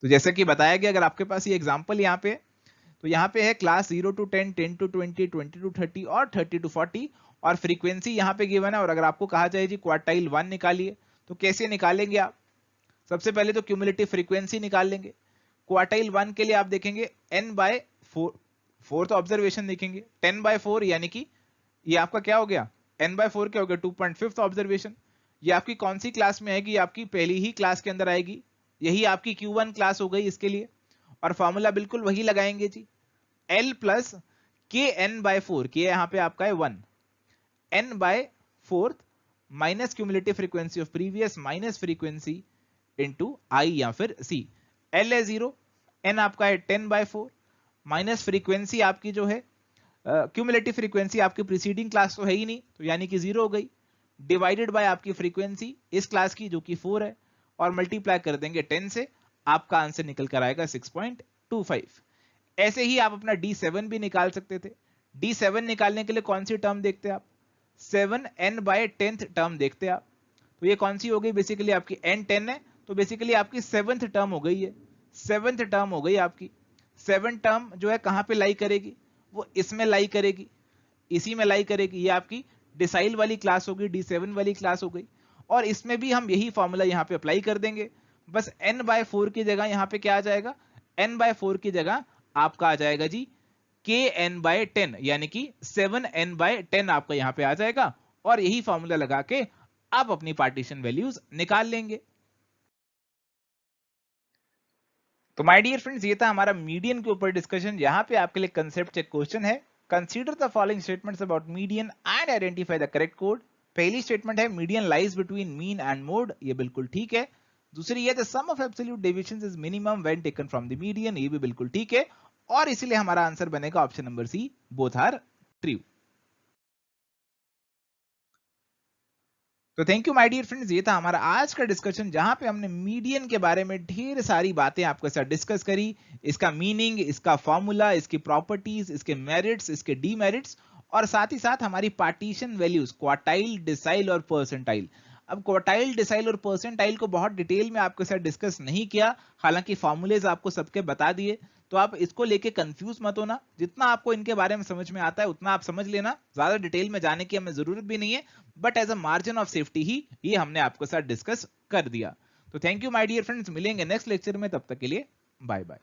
[SPEAKER 1] तो जैसे कि बताया गया, अगर आपके पास ये एग्जांपल यहाँ पे, तो यहाँ पे है क्लास 0 to 10, 10 to 20, 20 to 30 और 30 to 40, और फ्रीक्वेंसी यहाँ पे गिवन है। और अगर आपको कहा जाए जी क्वार्टाइल 1 निकालिए, तो कैसे निकालेंगे आप, सबसे पहले तो क्यूमुलेटिव फ्रीक्वेंसी निकाल लेंगे। क्वार्टाइल 1 के लिए आप देखेंगे n/4, फोर्थ ऑब्जर्वेशन देखेंगे 10/4, यानी कि ये आपका क्या हो गया, n/4 क्या हो गया 2.5 ऑब्जर्वेशन। ये आपकी कौन सी क्लास में आएगी, आपकी पहली ही क्लास के अंदर आएगी, यही आपकी Q1 क्लास हो गई इसके लिए। और फॉर्मूला बिल्कुल वही लगाएंगे जी, L + k n/4, k यहाँ पे आपका है 1, n/4 minus cumulative frequency of previous minus frequency into I या फिर C। L है 0, n आपका है 10/4 माइनस फ्रीक्वेंसी आपकी जो है क्यूमुलेटिव फ्रीक्वेंसी आपकी प्रीसीडिंग क्लास तो है ही नहीं, तो यानी कि 0 हो गई, डिवाइडेड बाय आपकी फ्रीक्वेंसी इस क्लास की जो कि 4 है, और मल्टीप्लाई कर देंगे 10 से, आपका आंसर निकल कर आएगा 6.25। ऐसे ही आप अपना D7 भी निकाल सकते थे। D7 निकालने के लिए कौन सी टर्म देखते हैं आप, 7n/10th टर्म देखते हैं आप। तो ये कौन सी हो गई, बेसिकली आपकी n10 है, तो बेसिकली आपकी 7th टर्म हो गई है, 7th टर्म हो गई आपकी। 7 टर्म जो है कहां पे लाई करेगी, वो इसमें लाई करेगी, इसी में लाई करेगी, ये आपकी डिसाइल वाली क्लास होगी, D7 वाली क्लास हो गई। और इसमें भी हम यही फॉर्मूला यहाँ पे अप्लाई कर देंगे, बस n/4 की जगह यहाँ पे क्या आ जाएगा, n/4 की जगह आपका आ जाएगा जी k n/10, यानी कि 7n/10 आपका यहाँ पे आ जाएगा, और यही फॉर्मूला लगा के आप अपनी पार्टीशन वैल्यूज निकाल लेंगे। तो माय डियर फ्रेंड्स, ये था हमारा मीडियन के ऊपर डिस्कशन। यहाँ पे आपके लिए कंसेप्ट चेक क्वेश्चन है, consider the following statements about median and identify the correct code. पहली स्टेटमेंट है median lies between mean and mode, ये बिल्कुल ठीक है। दूसरी है the sum of absolute deviations is minimum when taken from the median, ये भी बिल्कुल ठीक है, और इसलिए हमारा आंसर बनेगा option number C, both are true. तो thank you my dear friends, ये था हमारा आज का डिस्कशन, जहां पे हमने मीडियन के बारे में ढेर सारी बातें आपके साथ डिस्कस करी, इसका मीनिंग, इसका फॉर्मूला, इसकी प्रॉपर्टीज, इसके मेरिट्स, इसके डीमेरिट्स, और साथ ही साथ हमारी पार्टीशन वैल्यूज क्वार्टाइल, डिसाइल और परसेंटाइल। अब क्वार्टाइल, डिसाइल और परसेंटाइल को बहुत डिटेल में आपके साथ डिस्कस नहीं किया, हालांकि फॉर्मूलेज आपको सबके बता दिए, तो आप इसको लेके कंफ्यूज मत होना, जितना आपको इनके बारे में समझ में आता है उतना आप समझ लेना, ज्यादा डिटेल में जाने की हमें जरूरत भी नहीं है, but as a margin of safety ही ये हमने आपके साथ डिस्कस कर दिया। तो थैंक यू माय डियर फ्रेंड्स, मिलेंगे नेक्स्ट लेक्चर में, तब तक के लिए बाय बाय।